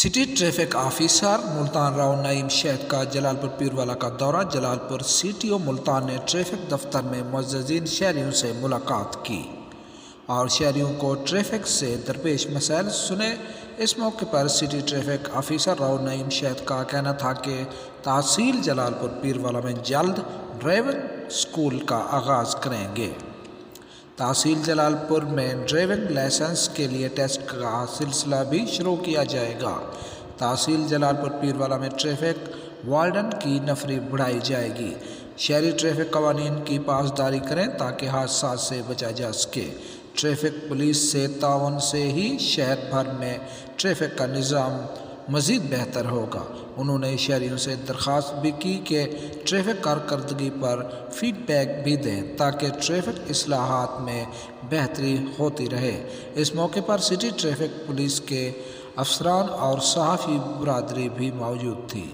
City traffic officer Multan Rao Naeem شہد کا جلال پور پیروالا کا دورہ۔ جلال پور سی ٹی او ملتان نے ٹریفک دفتر میں معززین شہریوں سے ملاقات کی اور شہریوں کو ٹریفک سے درپیش مسائل سنے۔ اس موقع پر city traffic officer Rao Naeem شہد کا کہنا تھا کہ تحصیل جلال پور پیروالا میں جلد ڈرائیونگ اسکول کا آغاز کریں گے۔ تحصیل جلال پور میں ڈرائیونگ لائسنس کے لیے ٹیسٹ کا سلسلہ بھی شروع کیا جائے گا۔ تحصیل جلال پور پیروالا میں ٹریفک وارڈن کی نفری بڑھائی جائے گی۔ شہری ٹریفک قوانین کی پاسداری کریں تاکہ حادثات سے بچا جا سکے۔ ٹریفک پولیس سے تعاون سے ہی شہر بھر میں ٹریفک کا نظام مزید بہتر ہوگا۔ انہوں نے شہریوں سے درخواست بھی کی کہ ٹریفک کارکردگی پر فیڈ بیک بھی دیں تاکہ ٹریفک اصلاحات میں بہتری ہوتی رہے۔ اس موقع پر سٹی ٹریفک پولیس کے افسران اور صحافی برادری بھی موجود تھی۔